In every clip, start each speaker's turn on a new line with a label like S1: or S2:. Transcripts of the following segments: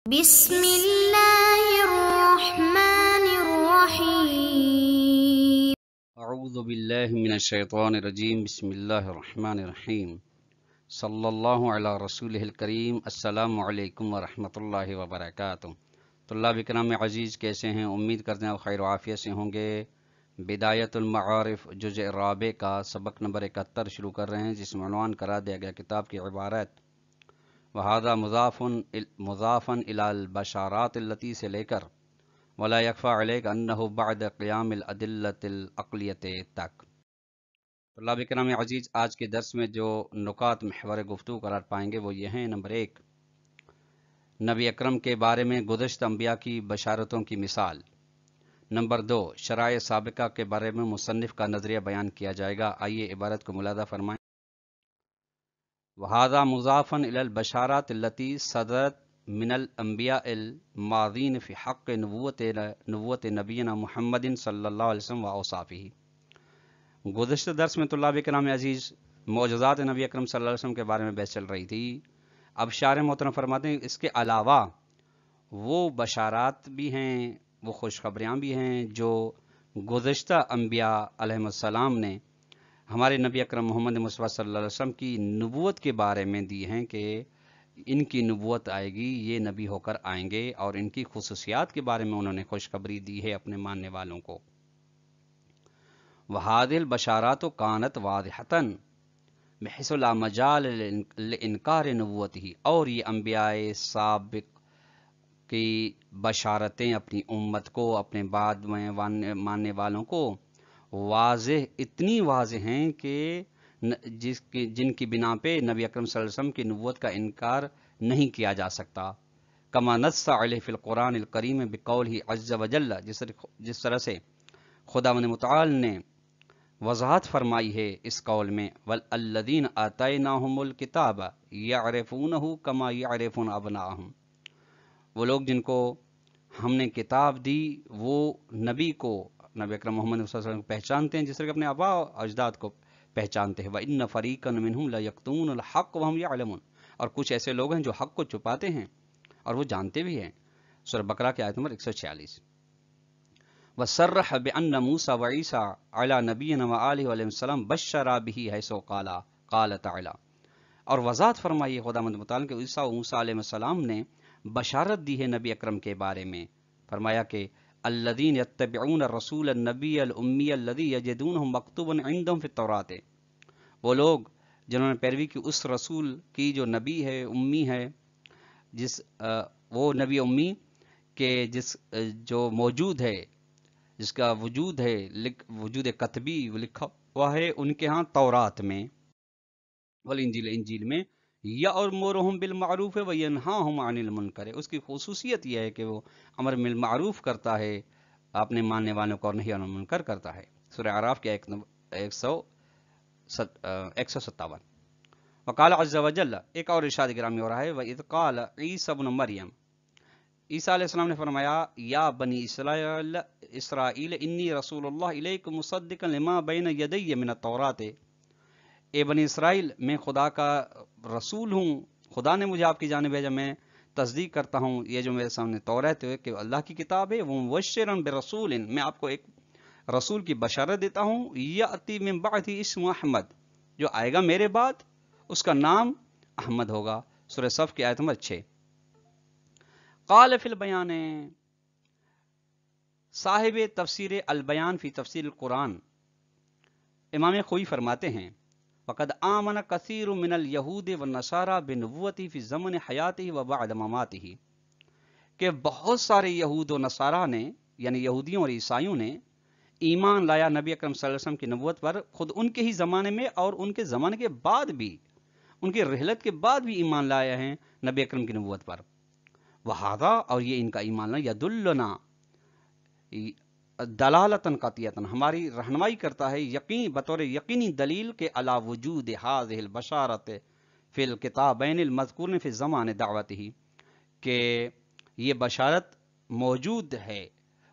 S1: بسم اللہ الرحمن الرحیم
S2: اعوذ باللہ من الشیطان الرجیم بسم اللہ الرحمن الرحیم صلی اللہ علی رسولہ الکریم السلام علیکم ورحمۃ اللہ وبرکاتہ۔ طلاب اکرام عزیز کیسے ہیں؟ امید کرتے ہیں آپ خیر و عافیت سے ہوں گے۔ بدایت المعارف جزء رابع کا سبق نمبر 71 شروع کر رہے ہیں، جس میں عنوان قرار دیا گیا کتاب کی عبارت وَهَذَا مضافاً إِلَى البشارات التي سے لے کر ولا يخفى عليك انه بعد قیام الادلۃ العقلیۃ تک۔ طلاب کرام عزیز، آج کے درس میں جو نکات محور گفتگو قرار پائیں گے وہ یہ ہیں: نمبر 1، نبی اکرم کے بارے میں گزشتہ انبیاء کی بشارتوں کی مثال۔ نمبر 2، شرائع سابقہ کے بارے میں مصنف کا نظریہ بیان کیا جائے گا۔ آئیے عبارت کو ملاحظہ فرمائیں۔ وَهَذَا مُضَافٌ إِلَى الْبَشَارَاتِ الَّتِي صَدَرَتْ من الانبیاء الماضین فی حق نبوت نبینا محمد صلی اللہ علیہ وسلم و اوصافہ۔ گزشتہ درس میں طلاب کرام عزیز معجزات نبی اکرم صلی اللہ علیہ وسلم کے بارے میں بحث چل رہی تھی۔ اب شارح محترم فرماتے ہیں اس کے علاوہ وہ بشارات بھی ہیں، وہ خوشخبریاں بھی ہیں جو گزشتہ انبیاء علیہ السلام نے ہمارے نبی اکرم محمد مصطفیٰ صلی اللہ علیہ وسلم کی نبوت کے بارے میں دی ہیں کہ ان کی نبوت آئے گی، یہ نبی ہو کر آئیں گے، اور ان کی خصوصیات کے بارے میں انہوں نے خوشخبری دی ہے اپنے ماننے والوں کو۔ وَهَذِهِ الْبَشَارَاتُ كَانَتْ وَاضِحَةً بِحَيْثُ لَا مَجَالَ لِإِنْكَارِ نُبُوَّتِهِ، اور یہ انبیاء سابق کی بشارتیں اپنی امت کو، اپنے بعد میں ماننے والوں کو واضح، اتنی واضح ہیں کہ جن کی بنا پہ نبی اکرم صلی اللہ علیہ وسلم کی نبوت کا انکار نہیں کیا جا سکتا۔ کما نص علیہ فی القرآن الکریم بقولہ عز وجل، جس طرح سے خداوند متعال نے وضاحت فرمائی ہے اس قول میں، والذین آتیناہم الکتاب یعرفونہ کما یعرفون ابناءہم، وہ لوگ جن کو ہم نے کتاب دی وہ نبی اکرم محمد صلی اللہ علیہ وسلم کو پہچانتے ہیں جس طرح کہ اپنے آباء و اجداد کو پہچانتے ہیں۔ وَإِنَّ فَرِيقًا مِّنْهُمْ لَيَكْتُمُونَ الْحَقَّ وَهُمْ يَعْلَمُونَ، اور کچھ ایسے لوگ ہیں جو حق کو چھپاتے ہیں اور وہ جانتے بھی ہیں۔ سورہ بقرہ کی آیت نمبر 146۔ وَصَرَّحَ بِأَنَّ مُوسَىٰ وَعِيسَىٰ عَلَىٰ نَبِيِّنَا وَآلِهِ عَلَيْهِ السَّلَامُ بَشَّرَا بِهِ حَيْثُ قَالَ تَعَالَىٰ، اور وضاحت فرمائی ہے خداوند متعال کہ عیسیٰ و موسیٰ علیہ السلام نے بشارت دی ہے نبی اکرم کے بارے میں، فرمایا کہ الذین یتبعون الرسول النبی الامی الذی یجدونہ مکتوبا عندہم فی التوراۃ، وہ لوگ جنہوں نے پیروی کی اس رسول کی جو نبی ہے، امی ہے، وہ نبی امی کے جو موجود ہے، جس کا وجود ہے، وجود کتبی لکھا ہوا ہے ان کے ہاں تورات میں، والانجیل، انجیل میں، یأمرہم بالمعروف وینہاہم عن المنکر، اس کی خصوصیت یہ ہے کہ وہ امر بالمعروف کرتا ہے اپنے ماننے والوں کو اور نہیں عن المنکر کرتا ہے۔ سورہ اعراف کے 157۔ وقال عز وجل، ایک اور ارشاد گرامی ہو رہا ہے، وَإِذْ قَالَ عِيسَى ابْنُ مریم، عیسیٰ علیہ السلام نے فرمایا، یا بنی اسرائیل انی رسول اللہ الیکم مصدقا لما بین یدی من التوراۃ، اے بنی اسرائیل میں خدا کا رسول ہوں، خدا نے مجھے آپ کی جانب بھیجا، میں تصدیق کرتا ہوں یہ جو میرے سامنے توریت ہے کہ اللہ کی کتاب ہے، وہ مبشرا برسول، میں آپ کو ایک رسول کی بشارت دیتا ہوں، یاتی من بعدہ اسمہ احمد، جو آئے گا میرے بعد اس کا نام احمد ہوگا۔ سورہ صف کی آیت نمبر 6۔ قال فی البیان، صاحب تفسیر البیان فی تفسیر القرآن امام خوئی فرماتے ہیں، وقد آمن کثیر من الیہود والنصارى بنبوتی فی زمن حیاتہ و بعد مماتہ، کہ بہت سارے یہود و نصارہ نے، یعنی یہودیوں اور عیسائیوں نے ایمان لایا نبی اکرم صلی اللہ علیہ وسلم کی نبوت پر، خود ان کے ہی زمانے میں اور ان کے زمانے کے بعد بھی، ان کی رحلت کے بعد بھی ایمان لائے ہیں نبی اکرم کی نبوت پر۔ وہذا، اور یہ ان کا ایمان لانا، یدلنا دلالتاً قطعیتاً، ہماری رہنمائی کرتا ہے بطور یقینی دلیل کے علی وجود هذه البشارت فی الکتابین المذکورین فی زمان دعوتہ، کہ یہ بشارت موجود ہے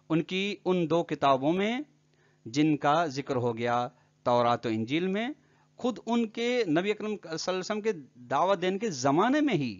S2: ان کی ان دو کتابوں میں جن کا ذکر ہو گیا تورات و انجیل میں، خود ان کے نبی اکرم صلی اللہ علیہ وسلم کے دعوت دینے کے زمانے میں ہی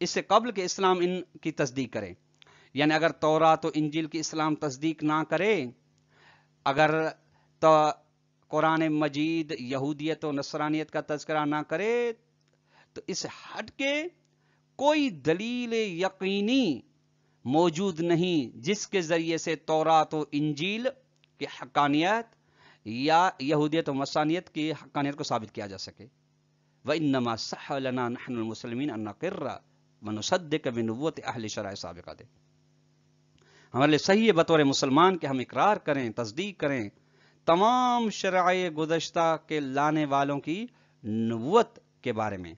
S2: اس سے قبل کہ اسلام ان کی تصدیق کرے. یعنی اگر تورات و انجیل کی اسلام تصدیق نہ کرے، اگر تو قرآن مجید یہودیت و نصرانیت کا تذکرہ نہ کرے، تو اس ہٹ کے کوئی دلیل یقینی موجود نہیں جس کے ذریعے سے تورات و انجیل کی حقانیت یا یہودیت و نصرانیت کی حقانیت کو ثابت کیا جا سکے. وَإِنَّمَا صَحَّ لَنَا نَحْنُ الْمُسْلِمِينَ أَن نَقِرَّ وَنُصَدِّقَ بِنُبُوَّةِ أَهْلِ شَرَائِعِ سابقات. ہمارے لیے صحیح ہے بطور مسلمان کہ ہم اقرار کریں، تصدیق کریں تمام شرائع گزشتہ کے لانے والوں کی نبوت کے بارے میں.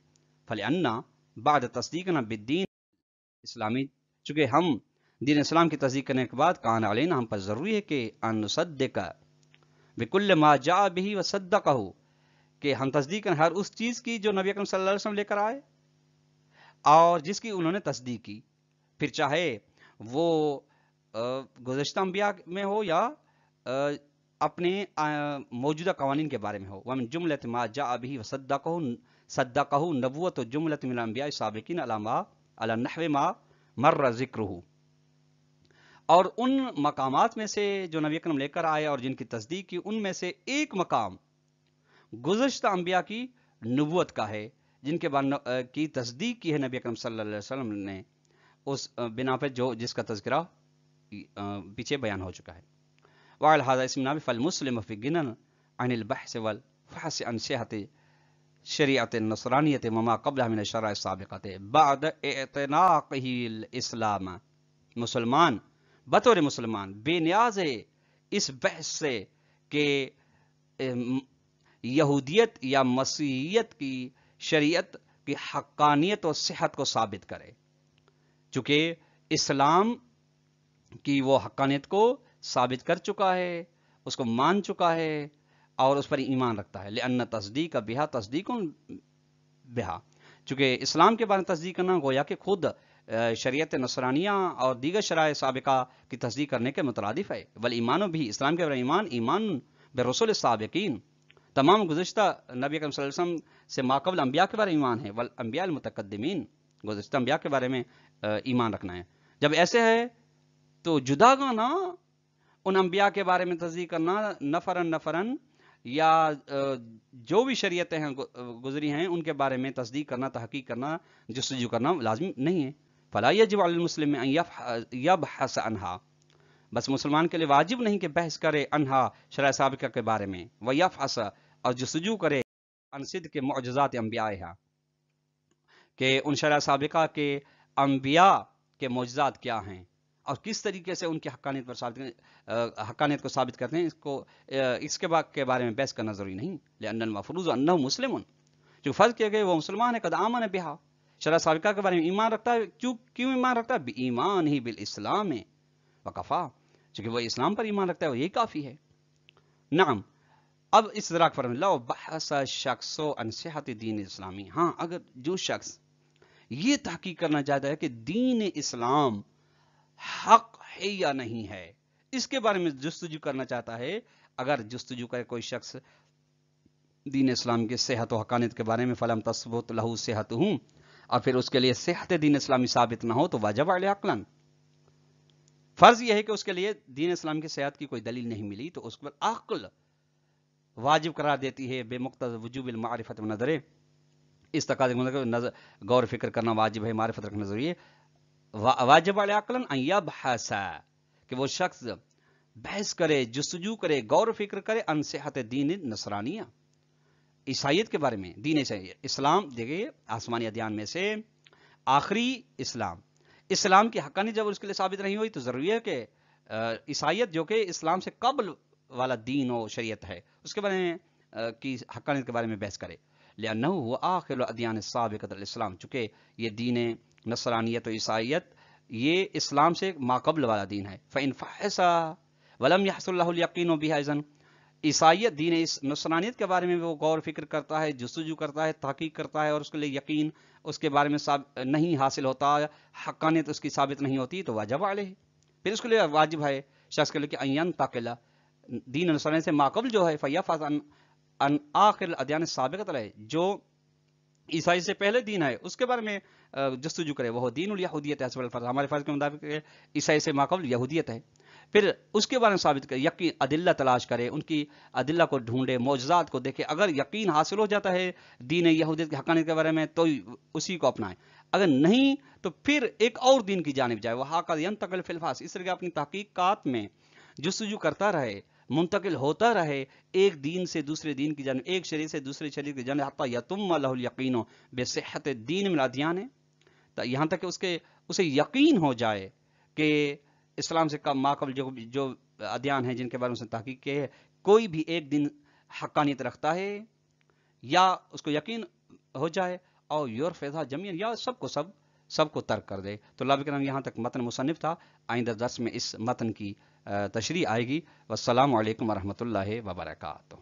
S2: فَلِأَنَّ بعد تصدیقنا بالدین اسلامی، چونکہ ہم دین اسلام کی تصدیق کرنے کے بعد کان علینا، ہم پر ضروری ہے کہ ان نصدق بکل ما جاء به وصدقه، کہ ہم تصدیق کریں ہر اس چیز کی جو نبی اکرم صلی اللہ علیہ وسلم لے کر آئے اور جس کی انہوں نے تصدیق کی، پھر چاہے وہ گزشتہ انبیاء میں ہو یا اپنے موجودہ قوانین کے بارے میں ہو. ومن جملۃ ما جاء به وصدقه نبوت جملۃ من الانبیاء السابقین علی نحو ما مر ذکرہ. اور ان مقامات میں سے جو نبی اکرم لے کر آئے اور جن کی تصدیق کی، ان میں سے ایک مقام گزشتہ انبیاء کی نبوت کا ہے جن کے بارے کی تصدیق کی ہے نبی اکرم صلی اللہ علیہ وسلم نے، اس بنا پر جس کا تذکرہ پیچھے بیان ہو چکا ہے. وعلى هذا اسمنا فالمسلم في غنى عن البحث والفحص عن صحة شریعت النصرانیت وما قبلها من الشرائع السابقات بعد اعتناقه الاسلام. مسلمان بطور مسلمان بے نیاز ہے اس بحث سے کہ یہودیت یا مسیحیت کی شریعت کی حقانیت اور صحت کو ثابت کرے، چونکہ اسلام کی وہ حقانیت کو ثابت کر چکا ہے، اس کو مان چکا ہے اور اس پر ایمان رکھتا ہے. لأن تصدیق بہا تصدیق بہا، چونکہ اسلام کے بارے میں تصدیق کرنا گویا کہ خود شریعت نصرانیہ اور دیگر شرائع سابقہ کی تصدیق کرنے کے مترادف ہے. والایمان بھی، اسلام کے بارے میں ایمان برسول السابقین، تمام گزشتہ نبی اکرم صلی اللہ علیہ وسلم سے ماقبل انبیاء کے بارے میں ایمان ہے. والانبیاء المتقدمین، گزشتہ انبیاء کے بارے میں ایمان رکھنا ہے. جب ایسے ہے تو جداگانہ ان انبیاء کے بارے میں تصدیق کرنا نفرن یا جو بھی شریعتیں ہیں گزری ہیں ان کے بارے میں تصدیق کرنا، تحقیق کرنا، جستجو کرنا لازمی نہیں ہے. فلا یجب علی المسلم ان یبحث عنہا، بس مسلمان کے لیے واجب نہیں کہ بحث کرے عنہا شرائع سابقہ کے بارے میں، ویفحص اور جستجو کرے عن صدق معجزات انبیائہا، کہ ان شرائع سابقہ کے انبیاء کے معجزات کیا ہیں اور کس طریقے سے ان کی حقانیت کو ثابت کرتے ہیں. اس کے بارے میں بحث کرنا ضروری نہیں. لأن المفروض انہ مسلم، جو فرض کیا گیا وہ مسلمان ہے. قد آمن بہا، شرع سابقہ کے بارے میں ایمان رکھتا ہے. کیوں ایمان رکھتا ہے؟ بایمان ہی بالاسلام وکفا، چونکہ وہ اسلام پر ایمان رکھتا ہے وہ یہی کافی ہے. نعم. اب اس ادراک فرم لو بحث شخص عن صحت دین اسلامی، ہاں اگر جو شخص یہ تحقیق کرنا چاہتا ہے کہ دین اسلام حق ہے یا نہیں ہے، اس کے بارے میں جستجو کرنا چاہتا ہے، اگر جستجو کرے کوئی شخص دین اسلام کی صحت و حقانیت کے بارے میں، فلم تثبت لہو صحت ہوں، اور پھر اس کے لیے صحت دین اسلامی ثابت نہ ہو، تو واجب علیہ عقلاً، فرض یہ ہے کہ اس کے لیے دین اسلام کی صحت کی کوئی دلیل نہیں ملی، تو اس پر عقل واجب قرار دیتی ہے بے مقتضی وجوب المعرفت و نظر، اس تقاضے کے غور و فکر کرنا واجب ہے، معرفت رکھنا ضروری ہے. واجب علیہ عقلاً ان یبحث، کہ وہ شخص بحث کرے، جستجو کرے، غور و فکر کرے عن صحت دین نصرانیہ، عیسائیت کے بارے میں. دین اسلام دیکھیے آسمانی ادیان میں سے آخری اسلام کی حقانیت جب اس کے لیے ثابت نہیں ہوئی، تو ضروری ہے کہ عیسائیت جو کہ اسلام سے قبل والا دین و شریعت ہے، اس کے بارے میں کی حقانیت کے بارے میں بحث کرے. لأنہ هو آخر الادیان السابقۃ الاسلام، چونکہ یہ دین نصرانیت و عیسائیت یہ اسلام سے ماقبل والا دین ہے. فإن فحص ولم يحصل له اليقین بها اذن، عیسائیت دین نصرانیت کے بارے میں وہ غور فکر کرتا ہے، جستجو کرتا ہے، تحقیق کرتا ہے، اور اس کے لیے یقین اس کے بارے میں نہیں حاصل ہوتا، حقانیت اس کی ثابت نہیں ہوتی، تو واجب علیہ، پھر اس کے لیے واجب ہے شخص کے لیے کہ ان ينتقل دین نصرانیت سے ماقبل جو ہے فیفحص عن آخر الادیان السابقۃ علیہ، جو عیسائی سے پہلے دین ہے اس کے بارے میں جستجو کرے وہ دین الیہودیت حسب الفرض، ہمارے فرض کے مطابق عیسائی سے ماقبل یہودیت ہے، پھر اس کے بارے میں ثابت کرے، یقین ادلہ تلاش کرے، ان کی ادلہ کو ڈھونڈے، معجزات کو دیکھے، اگر یقین حاصل ہو جاتا ہے دین یہودیت کی حقانیت کے بارے میں تو اسی کو اپنائے، اگر نہیں تو پھر ایک اور دین کی جانب جائے، وہ ہاکذا ینتقل فی الفاظ، اس طرح اپنی تحقیقات میں جستجو کرتا رہے، منتقل ہوتا رہے ایک دین سے دوسرے دین کی جانب، ایک شریعت سے دوسرے شریعت کی جانب، حتی یتم لہ الیقین بصحت الدین من الادیان، یہاں تک کہ اسے یقین ہو جائے کہ اسلام سے ماقبل جو ادیان ہیں جن کے بارے میں اس نے تحقیق کی ہے، کوئی بھی ایک دن حقانیت رکھتا ہے، یا اس کو یقین ہو جائے، اور یورفضا جمیعا، یا سب کو ترک کر دے۔ تو اللہ کرام یہاں تک متن مصنف تھا، آئندہ درس میں اس متن کی تشریح آئے گی۔ والسلام علیکم ورحمۃ اللہ وبرکاتہ۔